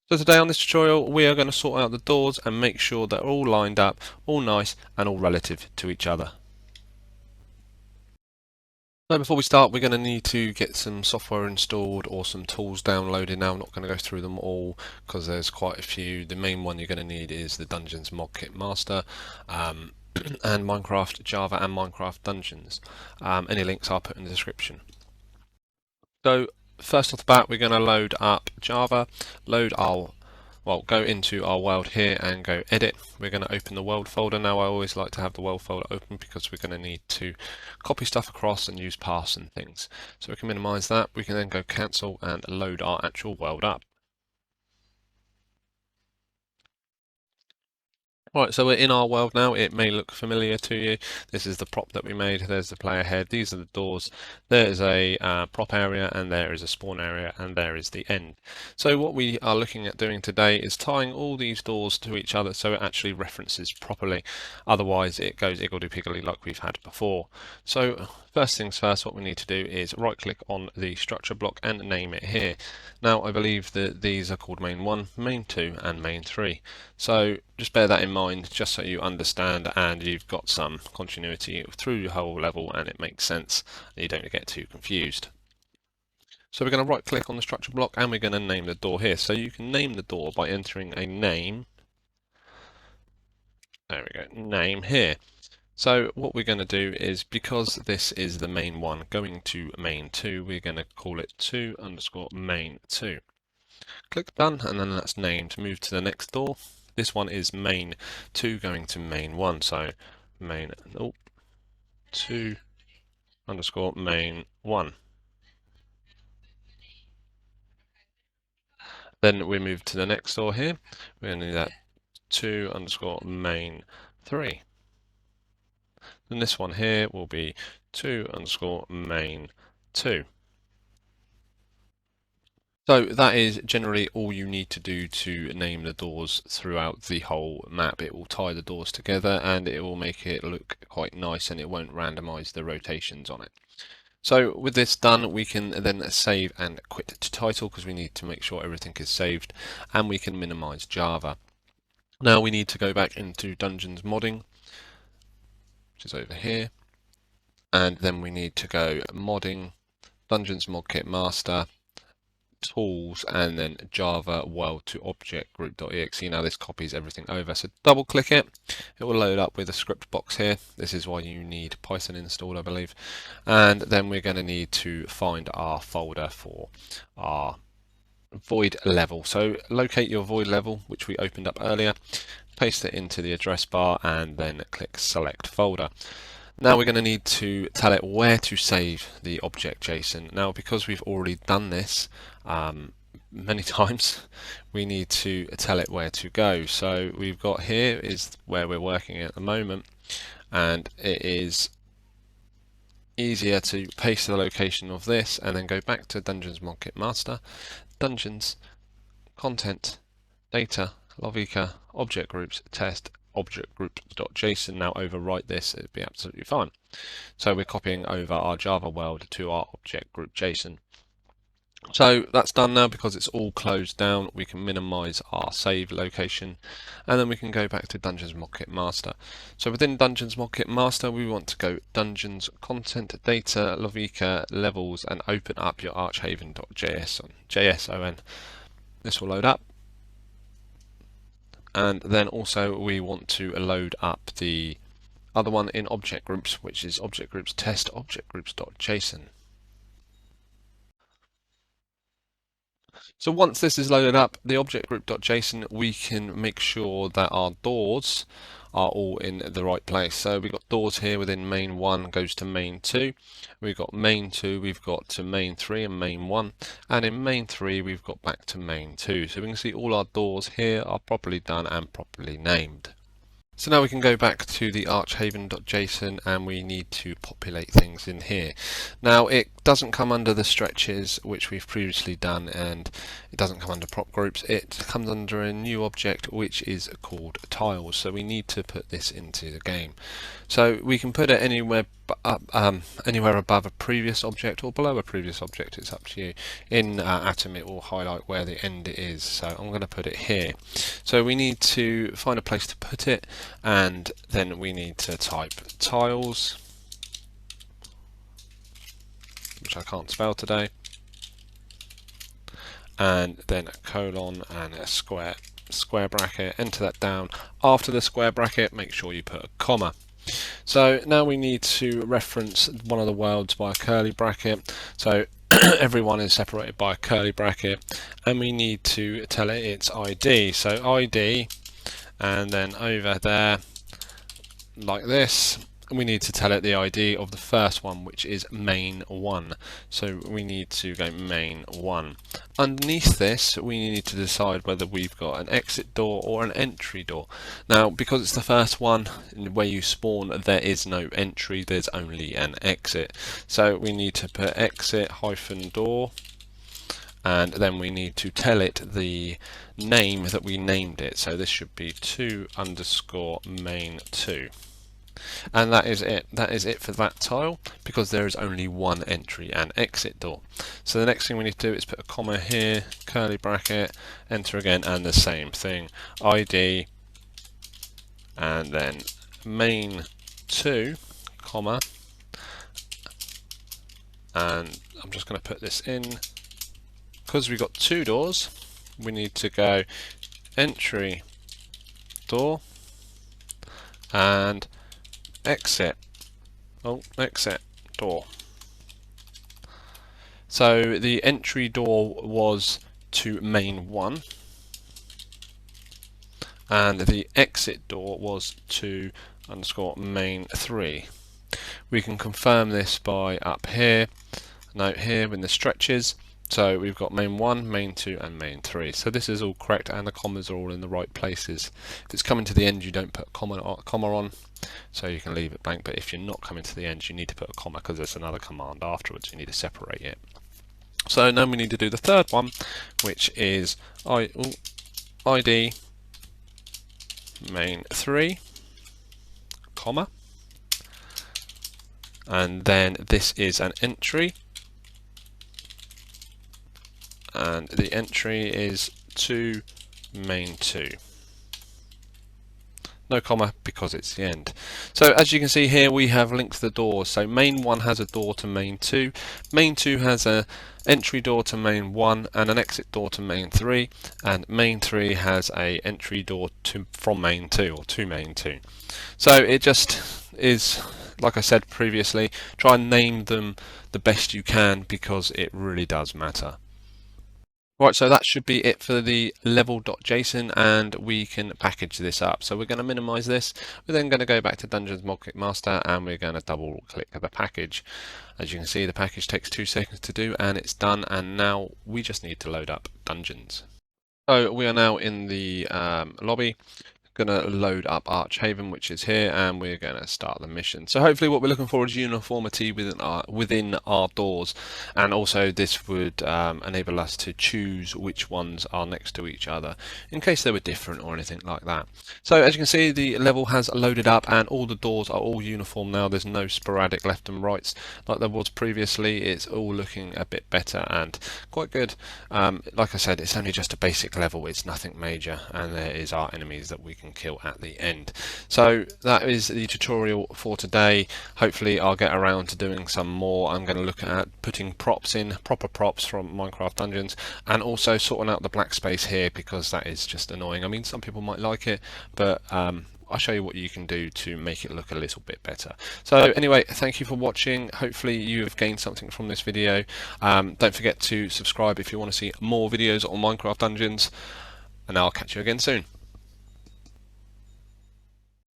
So today on this tutorial we are going to sort out the doors and make sure they're all lined up, all nice and all relative to each other. So before we start we're going to need to get some software installed or some tools downloaded. Now I'm not going to go through them all because there's quite a few. The main one you're going to need is the Dungeons Mod Kit Master and Minecraft Java and Minecraft Dungeons. Any links I'll put in the description. So first off the bat we're going to load up Java, go into our world here and go edit. We're going to open the world folder. Now I always like to have the world folder open because we're going to need to copy stuff across and use paths and things. So we can minimize that. We can then go cancel and load our actual world up. Right, so we're in our world now. It may look familiar to you. This is the prop that we made. There's the player head. These are the doors. There is a prop area, and there is a spawn area, and there is the end. So what we are looking at doing today is tying all these doors to each other so it actually references properly. Otherwise, it goes iggledy-piggledy like we've had before. So first things first, what we need to do is right-click on the structure block and name it here. Now, I believe that these are called main 1, main 2, and main 3. So just bear that in mind just so you understand and you've got some continuity through your whole level and it makes sense and you don't get too confused. So we're going to right click on the structure block and we're going to name the door here. So you can name the door by entering a name. There we go, name here. So what we're going to do is, because this is the main 1 going to main 2, we're going to call it 2_main 2. Click done and then that's named. Move to the next door. This one is main 2 going to main 1, so main 2_main 1. Then we move to the next door here. We're going to need that 2_main 3. Then this one here will be 2_main 2. So that is generally all you need to do to name the doors throughout the whole map. It will tie the doors together and it will make it look quite nice and it won't randomize the rotations on it. So with this done, we can then save and quit to title because we need to make sure everything is saved, and we can minimize Java. Now we need to go back into Dungeons Modding, which is over here, and then we need to go Modding, Dungeons Mod Kit Master, Tools, and then Java world to object group.exe. Now this copies everything over, so double click it. It will load up with a script box here. This is why you need Python installed, I believe. And then we're going to need to find our folder for our void level. So locate your void level, which we opened up earlier, paste it into the address bar, and then click select folder. Now we're going to need to tell it where to save the object JSON. Now because we've already done this many times, we need to tell it where to go. So we've got here is where we're working at the moment, and it is easier to paste the location of this and then go back to Dungeons Mod Kit Master, Dungeons, Content, Data, Lovica, Object Groups, Test, object group.json. Now overwrite this, it'd be absolutely fine. So we're copying over our Java world to our object group JSON. So that's done now. Because it's all closed down, we can minimize our save location and then we can go back to Dungeons Mod Kit Master. So within Dungeons Mod Kit Master, we want to go Dungeons, Content, Data, Lovica, Levels, and open up your archhaven.json. This will load up. And then also we want to load up the other one in object groups, which is object groups test object groups.json. So once this is loaded up, the object group.json, we can make sure that our doors are all in the right place. So we've got doors here within main 1 goes to main 2. We've got main 2, we've got to main 3 and main 1. And in main 3, we've got back to main 2. So we can see all our doors here are properly done and properly named. So now we can go back to the archhaven.json and we need to populate things in here. Now it doesn't come under the stretches which we've previously done, and it doesn't come under prop groups. It comes under a new object which is called tiles, so we need to put this into the game. So we can put it anywhere above a previous object or below a previous object, it's up to you. In Atom it will highlight where the end is, so I'm going to put it here. So we need to find a place to put it, and then we need to type tiles, which I can't spell today, and then a colon and a square bracket, enter that down. After the square bracket, make sure you put a comma. So now we need to reference one of the worlds by a curly bracket. So everyone is separated by a curly bracket, and we need to tell it its ID. So ID, and then over there like this, we need to tell it the ID of the first one, which is main1. So we need to go main1. Underneath this, we need to decide whether we've got an exit door or an entry door. Now, because it's the first one where you spawn, there is no entry, there's only an exit. So we need to put exit hyphen door, and then we need to tell it the name that we named it. So this should be 2_main2. And that is it. That is it for that tile, because there is only one entry and exit door. So the next thing we need to do is put a comma here, curly bracket, enter again, and the same thing. ID, and then main2, comma, and I'm just going to put this in. Because we've got two doors, we need to go entry door and exit door. So the entry door was to main1, and the exit door was to _main3. We can confirm this by up here, note here in the stretches. So we've got main1, main2 and main3. So this is all correct, and the commas are all in the right places. If it's coming to the end, you don't put a comma on, so you can leave it blank. But if you're not coming to the end, you need to put a comma, because there's another command afterwards. You need to separate it. So now we need to do the third one, which is ID main3, comma, and then this is an entry, and the entry is to main2. No comma, because it's the end. So as you can see here, we have linked the doors. So main1 has a door to main2, main2 has an entry door to main1 and an exit door to main3, and main3 has a entry door from main2 or to main2. So it just is, like I said previously, try and name them the best you can, because it really does matter. Right, so that should be it for the level.json, and we can package this up. So we're going to minimize this. We're then going to go back to Dungeons Modkit Master, and we're going to double click the package. As you can see, the package takes 2 seconds to do, and it's done. And now we just need to load up Dungeons. So we are now in the lobby. Going to load up Archhaven, which is here, and we're going to start the mission. So hopefully what we're looking for is uniformity within our doors, and also this would enable us to choose which ones are next to each other in case they were different or anything like that. So as you can see, the level has loaded up, and all the doors are all uniform now. There's no sporadic left and rights like there was previously. It's all looking a bit better and quite good. Like I said, it's only just a basic level, it's nothing major, and there is our enemies that we can kill at the end. So that is the tutorial for today. Hopefully I'll get around to doing some more. I'm going to look at putting props in, proper props from Minecraft Dungeons, and also sorting out the black space here, because that is just annoying. I mean, some people might like it, but I'll show you what you can do to make it look a little bit better. So anyway, thank you for watching. Hopefully you have gained something from this video. Don't forget to subscribe if you want to see more videos on Minecraft Dungeons, and I'll catch you again soon.